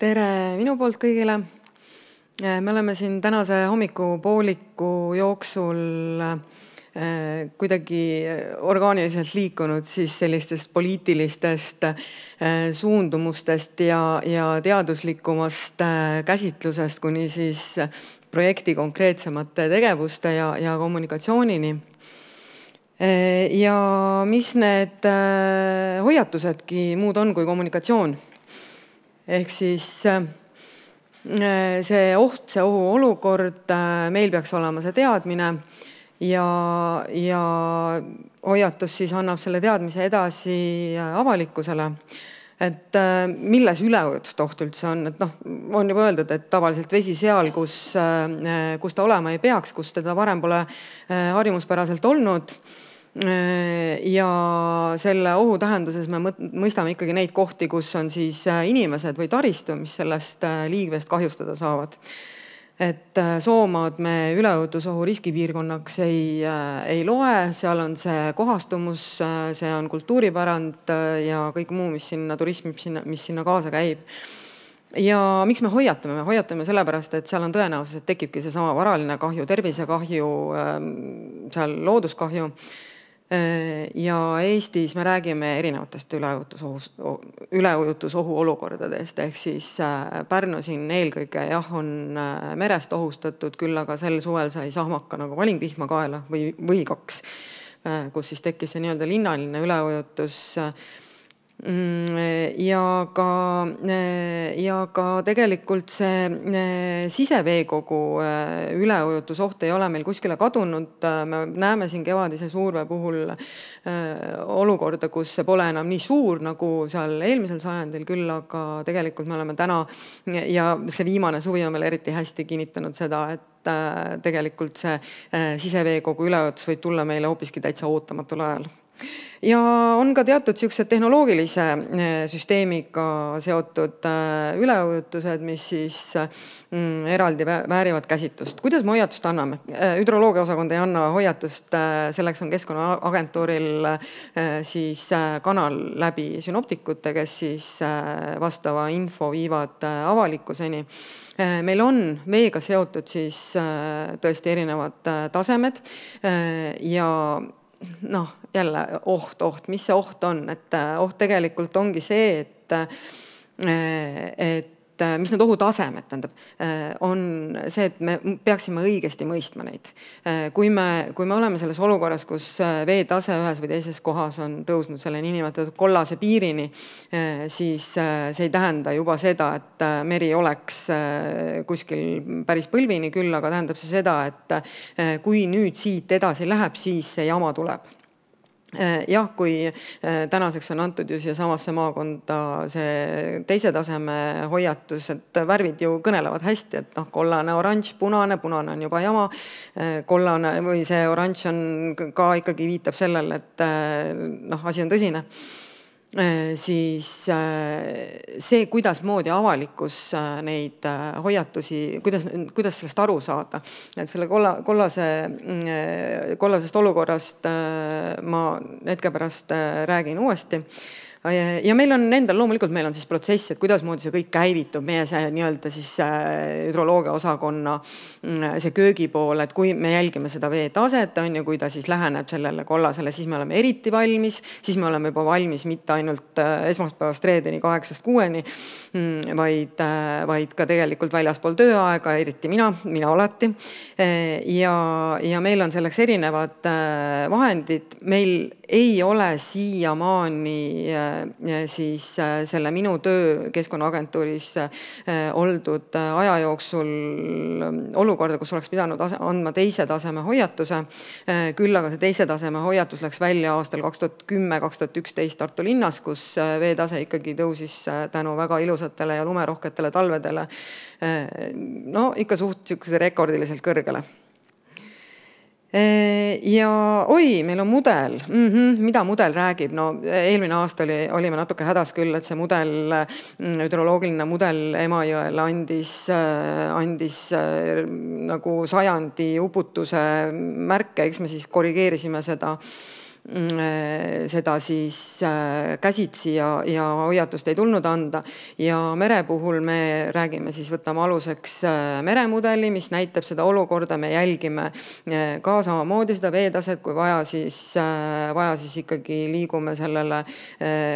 Tere minu poolt kõigile. Me oleme siin tänase hommikupooliku jooksul kuidagi orgaaniliselt liikunud siis sellistest poliitilistest suundumustest ja teaduslikumast käsitlusest kuni siis projekti konkreetsemate tegevuste ja kommunikatsioonini. Ja mis need hoiatusedki muud on kui kommunikatsioon? Ehk siis see oht, see ohuolukord, meil peaks olema see teadmine ja hoiatus siis annab selle teadmise edasi avalikkusele. Et milles üleujutusoht üldse on? Et on juba öeldud, et tavaliselt vesi seal, kus ta olema ei peaks, kus teda varem pole harjumuspäraselt olnud. Ja selle ohu tähenduses me mõistame ikkagi neid kohti, kus on siis inimesed või taristu, mis sellest liigvest kahjustada saavad. Et Soomaad me üleujutusohu riskipiirkonnaks ei loe, seal on see kohastumus, see on kultuuripärand ja kõik muu, mis sinna turism, mis sinna kaasa käib. Ja miks me hoiatame? Me hoiatame sellepärast, et seal on tõenäosus, et tekibki see sama varaline kahju, tervisekahju, seal looduskahju. Ja Eestis me räägime erinevatest üleujutusohu olukordadest, ehk siis Pärnu siin eelkõige on merest ohustatud, küll aga sel suvel sai sahmaka nagu valingvihma kaela või kaks, kus siis tekkis see nii-öelda linnaline üleujutus. Ja ka tegelikult see siseveekogu üleujutusoht ei ole meil kuskile kadunud. Me näeme siin kevadise suurvee puhul olukorda, kus see pole enam nii suur nagu seal eelmisel sajandil, küll aga tegelikult me oleme täna ja see viimane suvi on meil eriti hästi kinnitanud seda, et tegelikult see siseveekogu üleujutus võib tulla meile hoopiski täitsa ootamatul ajal. Ja on ka teatud sellised tehnoloogilise süsteemiga seotud üleujutused, mis siis eraldi väärivad käsitlust. Kuidas me hoiatust anname? Hüdroloogia osakond ei anna hoiatust, selleks on Keskkonnaagentuuril siis kanal läbi synoptikute, kes siis vastava info viivad avalikkuseni. Meil on veega seotud siis tõesti erinevad tasemed ja jälle oht, mis see oht on? Et oht tegelikult ongi see, et mis need ohutasemed tähendab, on see, et me peaksime õigesti mõistma neid. Kui me oleme selles olukorras, kus veetase ühes või teises kohas on tõusnud selle nimetatud kollase piirini, siis see ei tähenda juba seda, et meri oleks kuskil päris põlvini, küll aga tähendab see seda, et kui nüüd siit edasi läheb, siis see jama tuleb. Jah, kui tänaseks on antud ju siia samasse maakonda see teise taseme hoiatus, et värvid ju kõnelevad hästi, et kollane, oranž, punane on juba jama, kollane või see oranž on ka ikkagi viitab sellele, et asi on tõsine. Siis see, kuidas moodi avalikkus neid hoiatusi, kuidas sellest aru saada. Et selle kollasest olukorrast ma hetke pärast räägin uuesti. Ja meil on endal, loomulikult meil on siis protsess, et kuidas moodi see kõik käivitub, meie see nii-öelda siis hüdroloogia osakonna see köögi pool, et kui me jälgime seda veetaset, ja kui ta siis läheneb sellele kollasele, siis me oleme eriti valmis, siis me oleme juba valmis mitte ainult esmaspäevast reedeni 8-6, vaid ka tegelikult väljaspool tööaega, eriti mina alati. Ja meil on selleks erinevad vahendid, meil ei ole siiamaani siis selle minu töö Keskkonnaagentuuris oldud aja jooksul olukorda, kus oleks pidanud andma teise taseme hoiatuse. Küll aga see teise taseme hoiatus läks välja aastal 2010-2011 Tartu linnas, kus veetase ikkagi tõusis tänu väga ilusatele ja lumerohketele talvedele. Ikka suht rekordiliselt kõrgele. Ja meil on mudel. Mida mudel räägib? Eelmine aasta olime natuke hädas küll, et see mudel, hüdroloogiline mudel Emajõel andis nagu sajandi uputuse märke, eks me siis korrigeerisime seda seda siis käsitsi ja hoiatust ei tulnud anda. Ja mere puhul me räägime siis, võtame aluseks meremudeli, mis näitab seda olukorda, me jälgime ka samamoodi seda veetaset, kui vaja siis ikkagi liigume sellele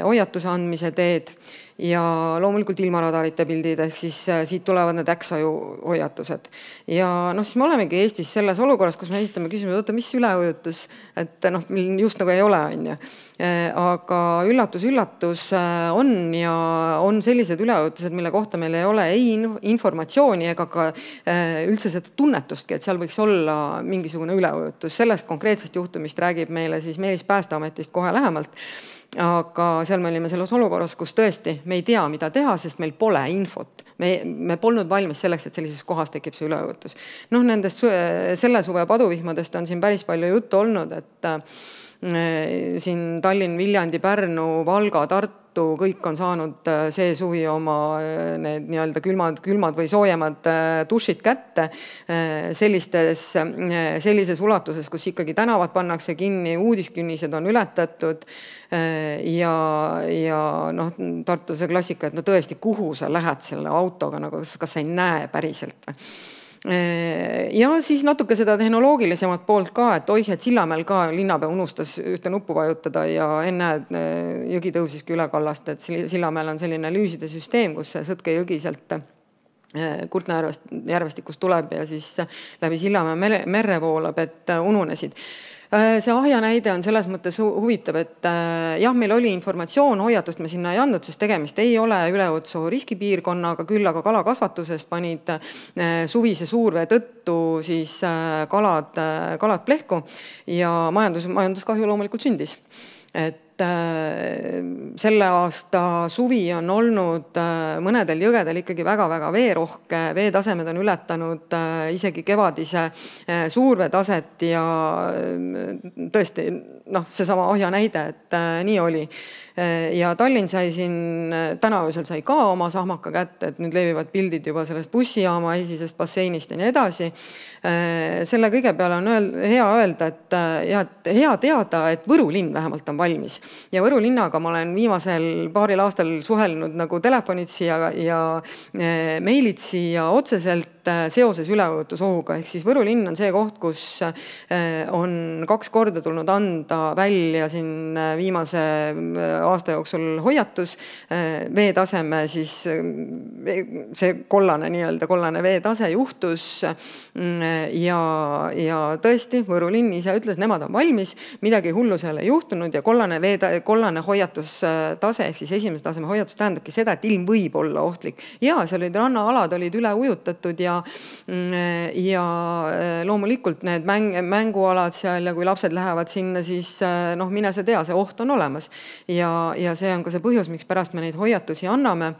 hoiatuse andmise teed. Ja loomulikult ilmaradarite pildid, ehk siis siit tulevad need äksaju hoiatused. Ja siis me olemegi Eestis selles olukorras, kus me esitame küsimuse, oota, mis üleujutus, et meil just nagu ei ole, on ju. Aga üllatus on ja on sellised üleujutused, mille kohta meil ei ole ei informatsiooni ega ka üldse seda tunnetustki, et seal võiks olla mingisugune üleujutus. Sellest konkreetsest juhtumist räägib meile siis Meelis Päästeametist kohe lähemalt. Aga seal me olime selles olukorras, kus tõesti me ei tea, mida teha, sest meil pole infot. Me polnud valmis selleks, et sellises kohas tekib see üleujutus. Nendest selle suve paduvihmadest on siin päris palju juttu olnud, et siin Tallinn, Viljandi, Pärnu, Valga, Tartu, kõik on saanud see suvi oma need nii-öelda külmad või soojemad dušid kätte sellises ulatuses, kus ikkagi tänavad pannakse kinni, uudiskünnised on ületatud ja Tartu see klassika, et tõesti, kuhu sa lähed selle autoga, kas sa ei näe päriselt. Ja siis natuke seda tehnoloogilisemat poolt ka, et et Sillamäel ka linnapea unustas ühte nuppu vajutada ja enne jõgi tõusiski üle kallast, et Sillamäel on selline lüüside süsteem, kus Sõtke jõgi sealt Kurtna järvestikust tuleb ja siis läbi Sillamäe merre voolab, et ununesid. See Ahja näide on selles mõttes huvitav, et jah, meil oli informatsioon, hoiatust me sinna ei andnud, sest tegemist ei ole üleujutuse riskipiirkonnaga, küll aga kalakasvatusest panid suvise suurvee tõttu siis kalad plehku ja majanduskahju loomulikult sündis. Et selle aasta suvi on olnud mõnedel jõgedel ikkagi väga-väga veerohke, veetasemed on ületanud isegi kevadise suurveetaset ja tõesti, seesama Ahja näide, et nii oli. Ja Tallinn sai siin, täna öösel sai ka oma sahmaka kätte, et nüüd levivad pildid juba sellest bussijaama esisest basseinist ja nii edasi. Selle kõige peale on hea öelda, et hea teada, et Võru linn vähemalt on valmis. Ja Võru linnaga ma olen viimasel paaril aastal suhelnud nagu telefonitsi ja meilitsi ja otseselt seoses üleujutusohuga. Ehk siis Võru linn on see koht, kus on 2 korda tulnud anda välja siin viimase aasta jooksul hoiatus. Veetaseme siis see kollane veetase juhtus ja tõesti Võru linn ise ütles, nemad on valmis, midagi hullu seal ei juhtunud ja kollane hoiatustase ehk siis esimese taseme hoiatus tähendabki seda, et ilm võib olla ohtlik. Ja seal olid rannaalad olid üle ujutatud ja loomulikult need mängualad seal ja kui lapsed lähevad sinna, siis mine sa tea, see oht on olemas. Ja see on ka see põhjus, miks pärast me neid hoiatusi anname.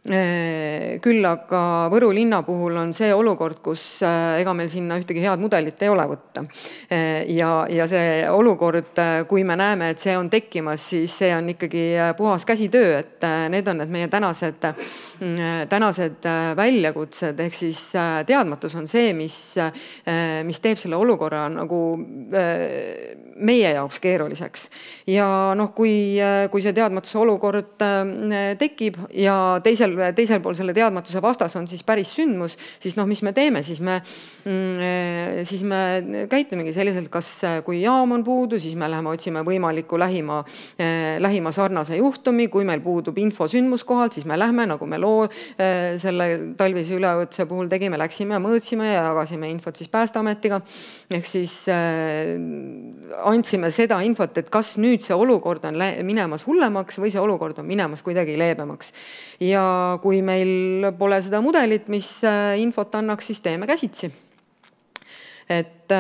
Küll aga Võru linna puhul on see olukord, kus ega meil sinna ühtegi head mudelit ei ole võtta. Ja see olukord, kui me näeme, et see on tekkimas, siis see on ikkagi puhas käsitöö, et need on need meie tänased väljakutsed, ehk siis teadmatus on see, mis teeb selle olukorra nagu meie jaoks keeruliseks. Ja kui see teadmatuse olukord tekib ja teisel pool selle teadmatuse vastas on siis päris sündmus, siis mis me teeme, siis me käitumegi selliselt, kas kui jaam on puudu, siis me läheme otsime võimaliku lähima sarnase juhtumi, kui meil puudub info sündmuskohalt, siis me lähme, nagu me selle talvise üleujutuse puhul tegime, läksime ja mõõtsime ja jagasime infot siis Päästeametiga, ehk siis andsime seda infot, et kas nüüd see olukord on minemas hullemaks või see olukord on minemas kuidagi leebemaks. Ja kui meil pole seda mudelit, mis infot annaks, siis teeme käsitsi. Et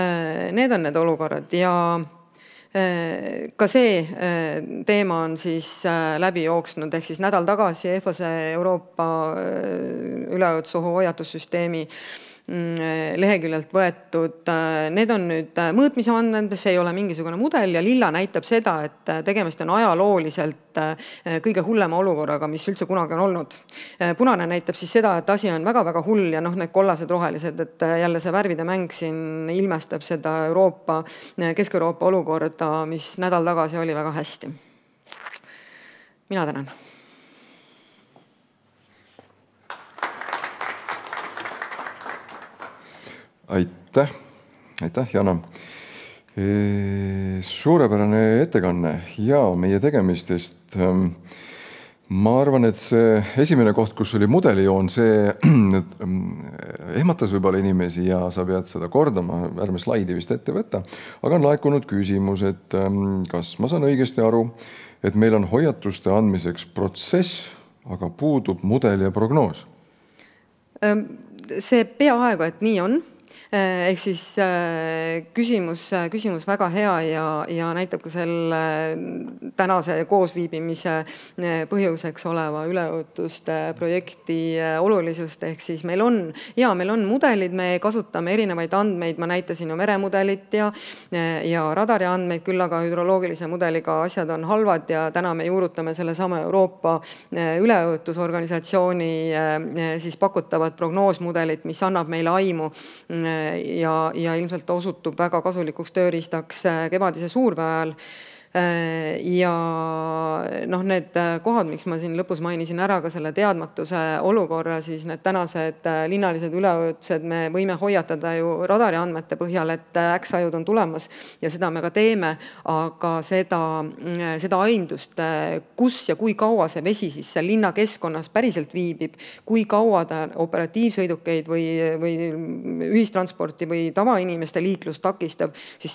need on need olukorrad ja ka see teema on siis läbi jooksnud, ehk siis nädal tagasi EFAS Euroopa üleujutusohu hoiatussüsteemi leheküljelt võetud. Need on nüüd mõõtmise andmed, see ei ole mingisugune mudel ja lilla näitab seda, et tegemist on ajalooliselt kõige hullema olukorraga, mis üldse kunagi on olnud. Punane näitab siis seda, et asi on väga-väga hull ja need kollased rohelised, et jälle see värvide mäng siin ilmestab seda Kesk-Euroopa olukorda, mis nädal tagasi oli väga hästi. Mina tänan. Aitäh, Jana. Suurepärane ettekanne ja meie tegemistest. Ma arvan, et see esimene koht, kus oli mudelijoon, see ehmatas võib-olla inimesi ja sa pead seda kordama, ärme slaidi vist ette võtta, aga on laekunud küsimus, et kas ma saan õigesti aru, et meil on hoiatuste andmiseks protsess, aga puudub mudel ja prognoos? See peaaegu, et nii on. Ehk siis küsimus väga hea ja näitab ka selle tänase koosviibimise põhjuseks oleva üleujutuste projekti olulisust. Ehk siis meil on mudelid, me kasutame erinevaid andmeid, ma näitasin ju meremudelit ja radari andmeid, küll aga hüdroloogilise mudeliga asjad on halvad ja täna me juurutame sellesama Euroopa üleujutusorganisatsiooni siis pakutavat prognoosmudelit, mis annab meile aimu ja ilmselt osutub väga kasulikuks tööriistaks kevadise suurpäeva ajal. Ja need kohad, miks ma siin lõpus mainisin ära ka selle teadmatuse olukorra, siis need tänased linnalised üleujutused me võime hoiatada ju radari andmete põhjal, et äksajud on tulemas ja seda me ka teeme, aga seda aimdust, kus ja kui kaua see vesi siis seal linna keskkonnas päriselt viibib, kui kaua ta operatiivsõidukeid või ühistransporti või tavainimeste liiklust takistab, siis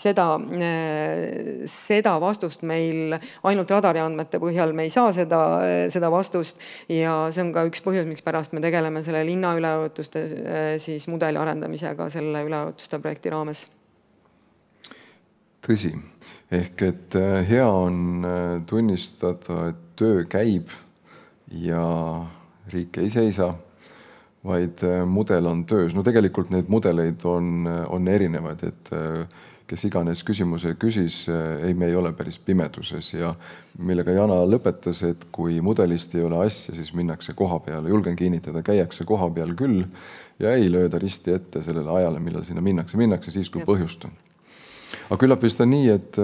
seda vastust meil ainult radari andmete põhjal me ei saa seda vastust ja see on ka üks põhjus, miks pärast me tegeleme selle linna üleujutuste siis mudeli arendamisega selle üleujutuste projekti raames. Tõsi, ehk et hea on tunnistada, et töö käib ja riik ei seisa, vaid mudel on töös. No tegelikult need mudeleid on erinevad, et kes iganes küsimuse küsis, ei, me ei ole päris pimeduses ja millega Jana lõpetas, et kui mudelist ei ole asja, siis minnakse koha peale. Julgen kinnitada, käiakse koha peal küll ja ei lööda risti ette sellele ajale, millal sinna minnakse siis, kui põhjust on. Aga küllap vist on nii, et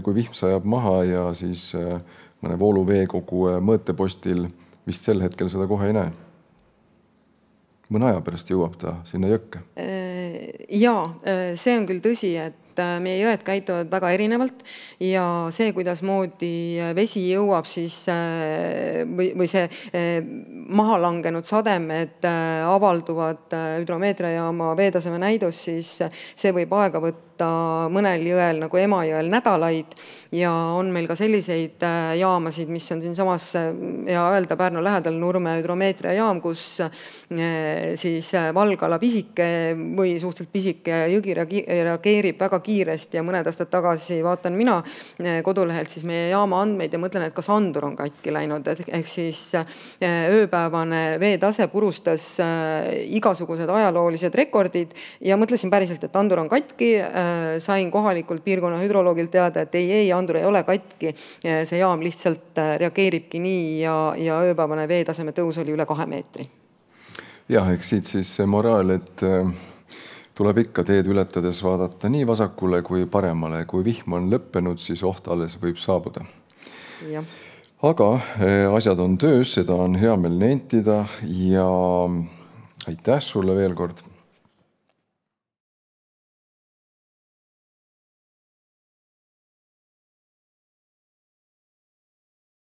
kui vihm sajab maha ja siis mõne vooluveekogu mõõtepostil vist sel hetkel seda kohe ei näe. Mõne aja pärast jõuab ta sinna jõkke. Jaa, see on küll tõsi, et meie jõed käituvad väga erinevalt ja see, kuidas moodi vesi jõuab siis või see maha langenud sademed avalduvad hüdromeetriajaama veetaseme näidus, siis see võib aega võtta mõnel jõel nagu Emajõel nädalaid ja on meil ka selliseid jaamasid, mis on siin samas ja öelda Pärnu lähedal Nurme hüdromeetriajaam, kus siis Valgala pisike või suhteliselt pisike jõgi reageerib väga kiiresti ja mõned aastad tagasi vaatan mina kodulehelt siis meie jaama andmeid ja mõtlen, et kas andur on katki läinud, ehk siis ööpäevane veetase purustas igasugused ajaloolised rekordid ja mõtlesin päriselt, et andur on katki. Sain kohalikult piirkonna hüdroloogilt teada, et ei, andur ei ole katki. See jaam lihtsalt reageeribki nii ja ööpäevane veetaseme tõus oli üle 2 meetri. Jah, eks siit siis see moraal, et tuleb ikka teed ületades vaadata nii vasakule kui paremale. Kui vihm on lõppenud, siis oht alles võib saabuda. Ja. Aga asjad on töös, seda on hea meel nentida ja aitäh sulle veel kord